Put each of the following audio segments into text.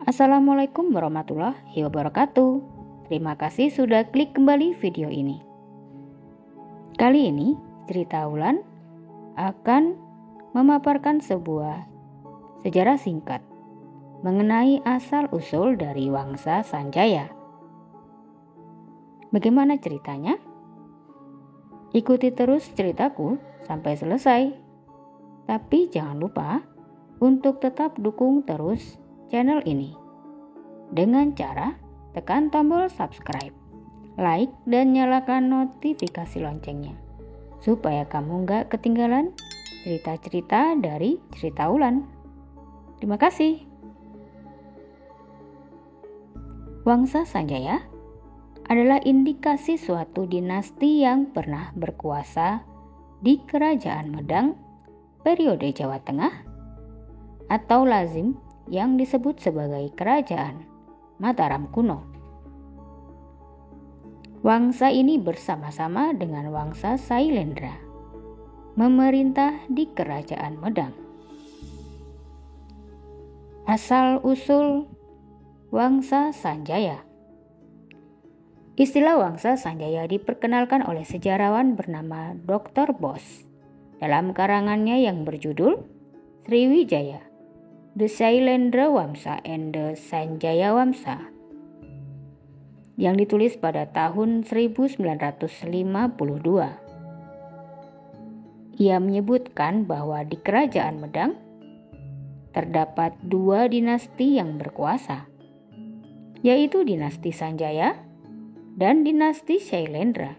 Assalamualaikum warahmatullahi wabarakatuh. Terima kasih sudah klik kembali video ini. Kali ini cerita Wulan akan memaparkan sebuah sejarah singkat mengenai asal-usul dari Wangsa Sanjaya. Bagaimana ceritanya? Ikuti terus ceritaku sampai selesai. Tapi jangan lupa untuk tetap dukung terus channel ini dengan cara tekan tombol subscribe, like, dan nyalakan notifikasi loncengnya supaya kamu gak ketinggalan cerita-cerita dari cerita Wulan. Terima kasih. Wangsa Sanjaya adalah indikasi suatu dinasti yang pernah berkuasa di Kerajaan Medang periode Jawa Tengah atau lazim yang disebut sebagai Kerajaan Mataram kuno. Wangsa ini bersama-sama dengan Wangsa Sailendra memerintah di Kerajaan Medang. Asal-usul Wangsa Sanjaya. Istilah Wangsa Sanjaya diperkenalkan oleh sejarawan bernama Dr. Bos dalam karangannya yang berjudul Sriwijaya, The Sailendra Wamsa and the Sanjaya Wamsa, yang ditulis pada tahun 1952. Ia menyebutkan bahwa di Kerajaan Medang terdapat dua dinasti yang berkuasa, yaitu dinasti Sanjaya dan dinasti Sailendra.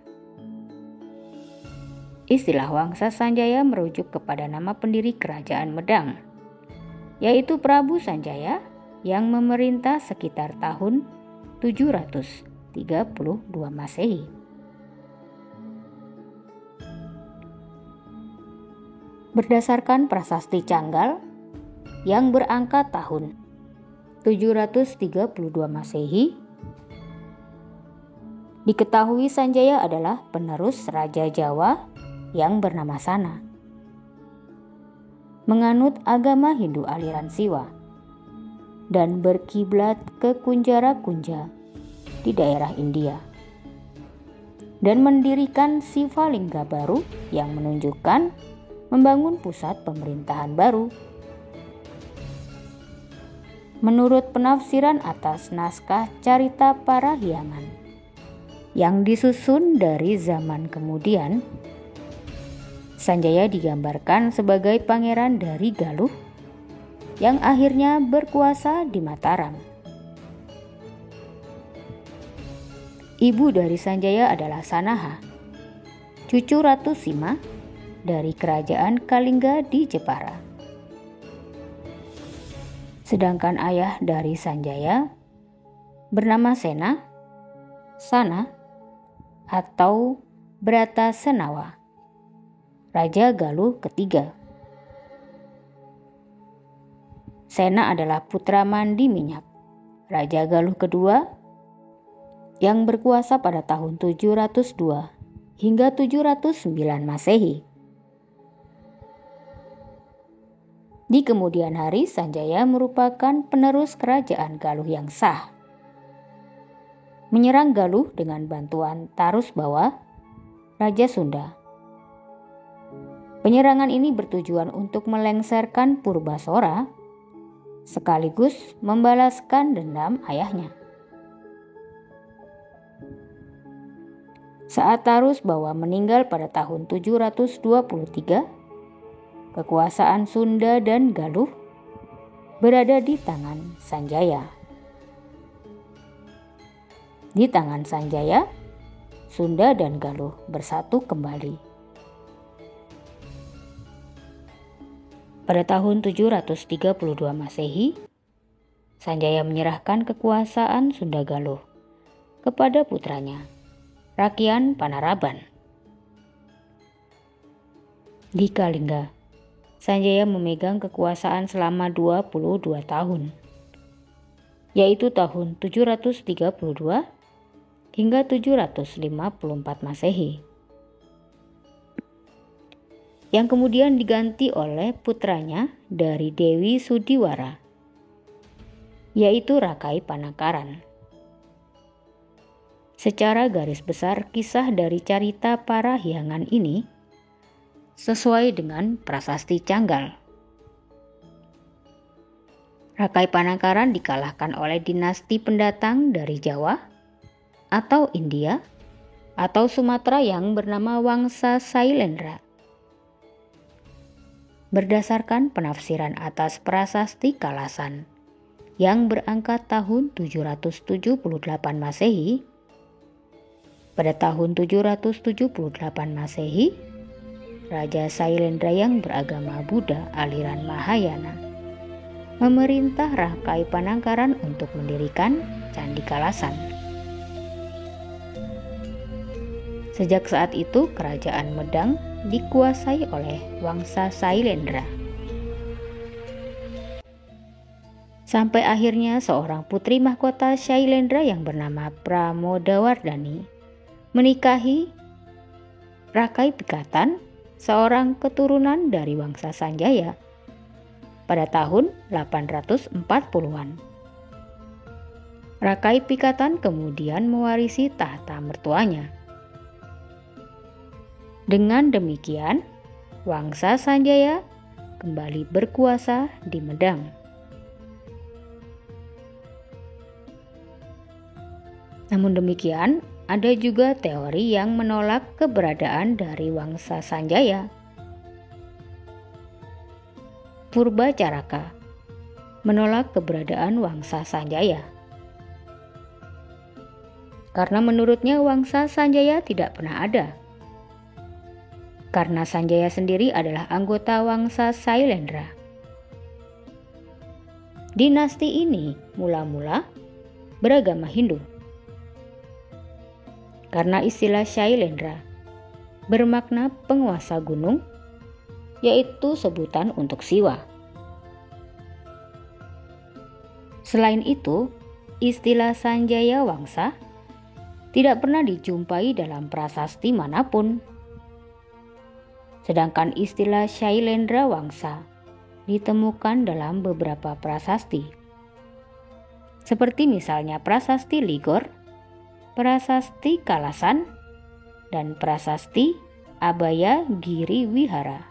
Istilah Wangsa Sanjaya merujuk kepada nama pendiri Kerajaan Medang, yaitu Prabu Sanjaya yang memerintah sekitar tahun 732 Masehi. Berdasarkan prasasti Canggal yang berangka tahun 732 Masehi, diketahui Sanjaya adalah penerus Raja Jawa yang bernama Sana, menganut agama Hindu aliran Siwa, dan berkiblat ke Kunjara-Kunja di daerah India, dan mendirikan Sivalingga baru yang menunjukkan membangun pusat pemerintahan baru. Menurut penafsiran atas naskah Carita Parahyangan yang disusun dari zaman kemudian, Sanjaya digambarkan sebagai pangeran dari Galuh yang akhirnya berkuasa di Mataram. Ibu dari Sanjaya adalah Sanaha, cucu Ratu Sima dari Kerajaan Kalingga di Jepara. Sedangkan ayah dari Sanjaya bernama Sena, Sana, atau Bratasenawa, Raja Galuh ketiga. Sena adalah putra Mandi Minyak, Raja Galuh kedua, yang berkuasa pada tahun 702 hingga 709 Masehi. Di kemudian hari, Sanjaya merupakan penerus kerajaan Galuh yang sah, menyerang Galuh dengan bantuan Tarus Bawa, Raja Sunda. Penyerangan ini bertujuan untuk melengsarkan Purbasora sekaligus membalaskan dendam ayahnya. Saat Tarus Bawa meninggal pada tahun 723, kekuasaan Sunda dan Galuh berada di tangan Sanjaya. Di tangan Sanjaya, Sunda dan Galuh bersatu kembali. Pada tahun 732 Masehi, Sanjaya menyerahkan kekuasaan Sunda Galuh kepada putranya, Rakyan Panaraban. Di Kalingga, Sanjaya memegang kekuasaan selama 22 tahun, yaitu tahun 732 hingga 754 Masehi, yang kemudian diganti oleh putranya dari Dewi Sudiwara, yaitu Rakai Panangkaran. Secara garis besar, kisah dari Carita Parahyangan ini sesuai dengan prasasti Canggal. Rakai Panangkaran dikalahkan oleh dinasti pendatang dari Jawa atau India atau Sumatera yang bernama Wangsa Sailendra. Berdasarkan penafsiran atas prasasti Kalasan yang berangkat tahun 778 Masehi, pada tahun 778 Masehi, Raja Sailendra yang beragama Buddha aliran Mahayana memerintah Rakai Panangkaran untuk mendirikan Candi Kalasan. Sejak saat itu, kerajaan Medang dikuasai oleh Wangsa Sailendra. Sampai akhirnya seorang putri mahkota Sailendra yang bernama Pramodawardhani menikahi Rakai Pikatan, seorang keturunan dari Wangsa Sanjaya, pada tahun 840-an. Rakai Pikatan kemudian mewarisi tahta mertuanya. Dengan demikian, Wangsa Sanjaya kembali berkuasa di Medang. Namun demikian, ada juga teori yang menolak keberadaan dari Wangsa Sanjaya. Purbacaraka menolak keberadaan Wangsa Sanjaya karena menurutnya Wangsa Sanjaya tidak pernah ada. Karena Sanjaya sendiri adalah anggota Wangsa Sailendra. Dinasti ini mula-mula beragama Hindu. Karena istilah Sailendra bermakna penguasa gunung, yaitu sebutan untuk Siwa. Selain itu, istilah Sanjaya Wangsa tidak pernah dijumpai dalam prasasti manapun. Sedangkan istilah Sailendra Wangsa ditemukan dalam beberapa prasasti, seperti misalnya prasasti Ligor, prasasti Kalasan, dan prasasti Abaya Giri Wihara.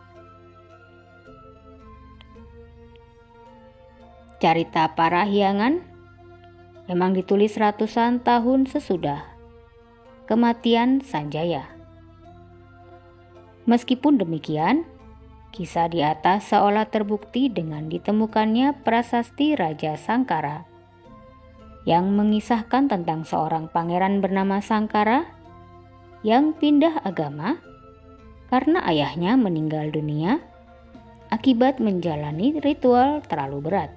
Carita Parahyangan memang ditulis ratusan tahun sesudah kematian Sanjaya. Meskipun demikian, kisah di atas seolah terbukti dengan ditemukannya prasasti Raja Sangkara yang mengisahkan tentang seorang pangeran bernama Sangkara yang pindah agama karena ayahnya meninggal dunia akibat menjalani ritual terlalu berat.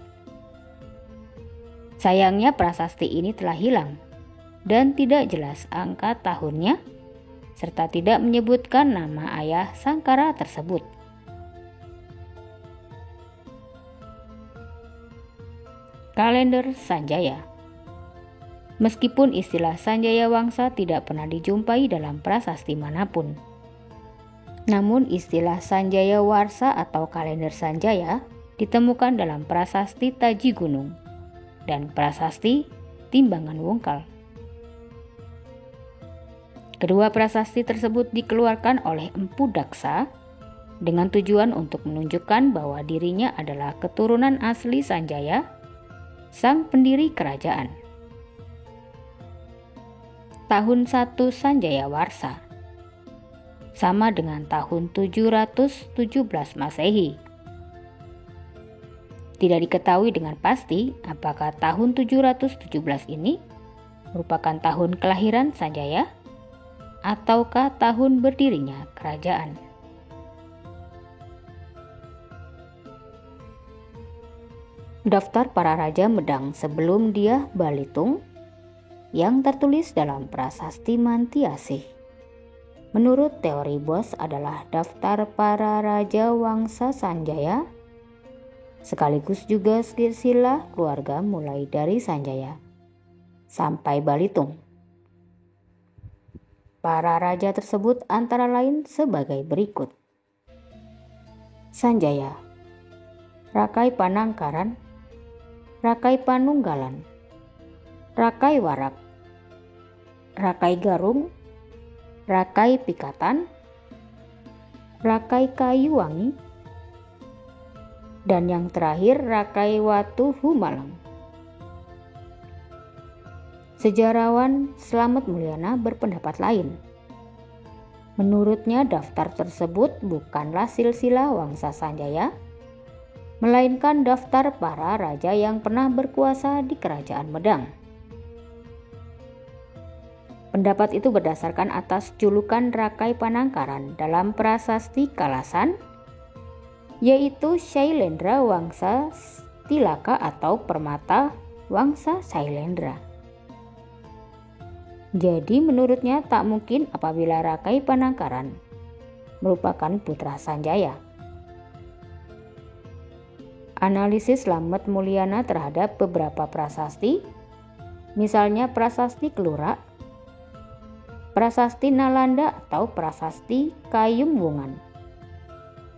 Sayangnya prasasti ini telah hilang dan tidak jelas angka tahunnya, serta tidak menyebutkan nama ayah Sangkara tersebut. Kalender Sanjaya. Meskipun istilah Sanjaya Wangsa tidak pernah dijumpai dalam prasasti manapun, namun istilah Sanjaya Warsa atau kalender Sanjaya ditemukan dalam prasasti Taji Gunung dan prasasti Timbangan Wungkal. Kedua prasasti tersebut dikeluarkan oleh Empu Daksa dengan tujuan untuk menunjukkan bahwa dirinya adalah keturunan asli Sanjaya, sang pendiri kerajaan. Tahun 1 Sanjaya Warsa sama dengan tahun 717 Masehi. Tidak diketahui dengan pasti apakah tahun 717 ini merupakan tahun kelahiran Sanjaya ataukah tahun berdirinya kerajaan. Daftar para raja Medang sebelum Dyah Balitung yang tertulis dalam prasasti Mantiasih, menurut teori Bos adalah daftar para raja Wangsa Sanjaya, sekaligus juga silsilah keluarga mulai dari Sanjaya sampai Balitung. para raja tersebut antara lain sebagai berikut. Sanjaya, Rakai Panangkaran, Rakai Panunggalan, Rakai Warak, Rakai Garung, Rakai Pikatan, Rakai Kayuwangi, dan yang terakhir Rakai Watu Humalang. Sejarawan Slamet Mulyana berpendapat lain. Menurutnya daftar tersebut bukanlah silsilah Wangsa Sanjaya, melainkan daftar para raja yang pernah berkuasa di Kerajaan Medang. Pendapat itu berdasarkan atas julukan Rakai Panangkaran dalam prasasti Kalasan, yaitu Shailendra Wangsa Tilaka atau Permata Wangsa Shailendra. Jadi menurutnya tak mungkin apabila Rakai Panangkaran merupakan putra Sanjaya. Analisis Slamet Mulyana terhadap beberapa prasasti, misalnya prasasti Kelura, prasasti Nalanda atau prasasti Kayumwungan,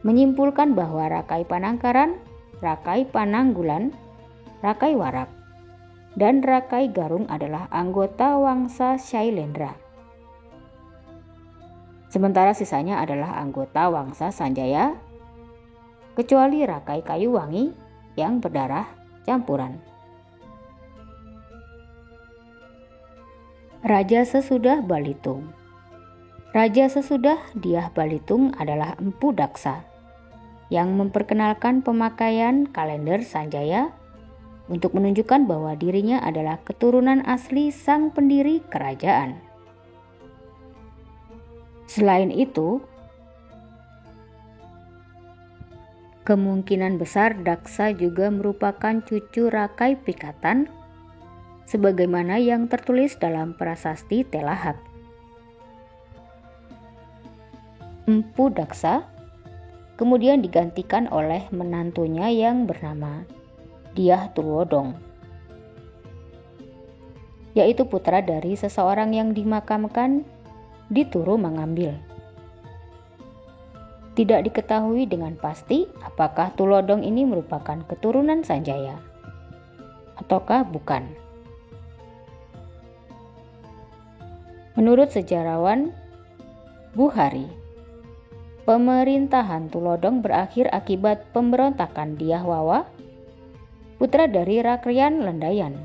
menyimpulkan bahwa Rakai Panangkaran, Rakai Pananggulan, Rakai Warak, dan Rakai Garung adalah anggota Wangsa Shailendra. Sementara sisanya adalah anggota Wangsa Sanjaya, kecuali Rakai Kayuwangi yang berdarah campuran. Raja sesudah Balitung. Raja sesudah Dyah Balitung adalah Empu Daksa yang memperkenalkan pemakaian kalender Sanjaya untuk menunjukkan bahwa dirinya adalah keturunan asli sang pendiri kerajaan. Selain itu, kemungkinan besar Daksa juga merupakan cucu Rakai Pikatan sebagaimana yang tertulis dalam prasasti Telahat. Empu Daksa kemudian digantikan oleh menantunya yang bernama Dyah Tulodong, yaitu putra dari seseorang yang dimakamkan di Turu Mangambil. Tidak diketahui dengan pasti apakah Tulodong ini merupakan keturunan Sanjaya ataukah bukan. Menurut sejarawan Bukhari, pemerintahan Tulodong berakhir akibat pemberontakan Dyah Wawa, putra dari Rakrian Lendayan.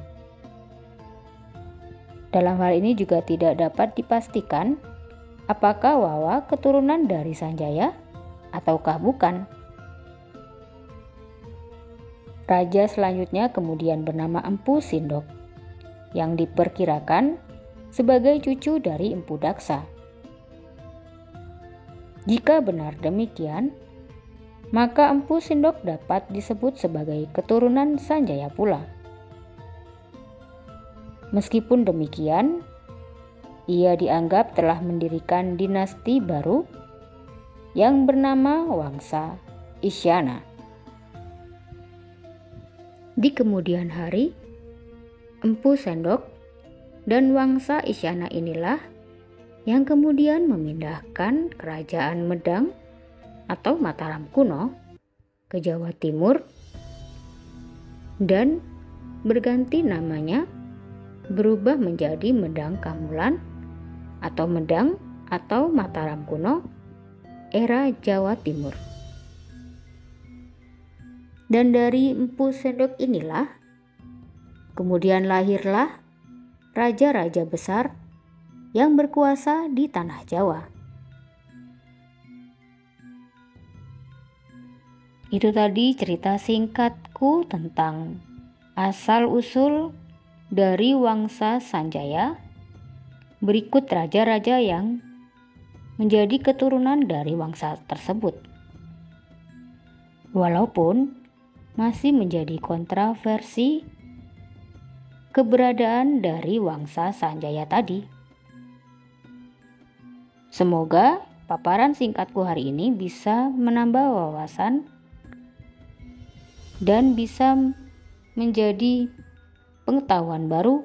Dalam hal ini juga tidak dapat dipastikan apakah Wawa keturunan dari Sanjaya ataukah bukan. Raja selanjutnya kemudian bernama Empu Sindok yang diperkirakan sebagai cucu dari Empu Daksa. Jika benar demikian, maka Empu Sindok dapat disebut sebagai keturunan Sanjaya pula. Meskipun demikian, ia dianggap telah mendirikan dinasti baru yang bernama Wangsa Isyana. Di kemudian hari, Empu Sendok dan Wangsa Isyana inilah yang kemudian memindahkan kerajaan Medang atau Mataram kuno ke Jawa Timur dan berganti namanya berubah menjadi Medang Kamulan atau Medang atau Mataram kuno era Jawa Timur. Dan dari Empu Sendok inilah kemudian lahirlah raja-raja besar yang berkuasa di tanah Jawa. Itu tadi cerita singkatku tentang asal-usul dari Wangsa Sanjaya. Berikut raja-raja yang menjadi keturunan dari wangsa tersebut. Walaupun masih menjadi kontroversi keberadaan dari Wangsa Sanjaya tadi. Semoga paparan singkatku hari ini bisa menambah wawasan dan bisa menjadi pengetahuan baru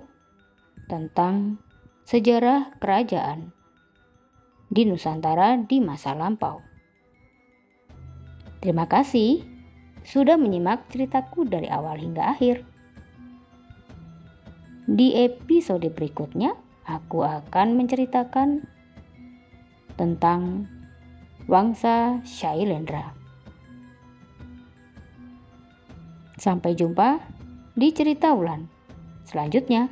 tentang sejarah kerajaan di Nusantara di masa lampau. Terima kasih sudah menyimak ceritaku dari awal hingga akhir. Di episode berikutnya, aku akan menceritakan tentang Wangsa Shailendra. Sampai jumpa di cerita Wulan selanjutnya.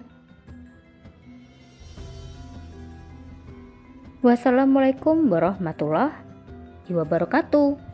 Wassalamualaikum warahmatullahi wabarakatuh.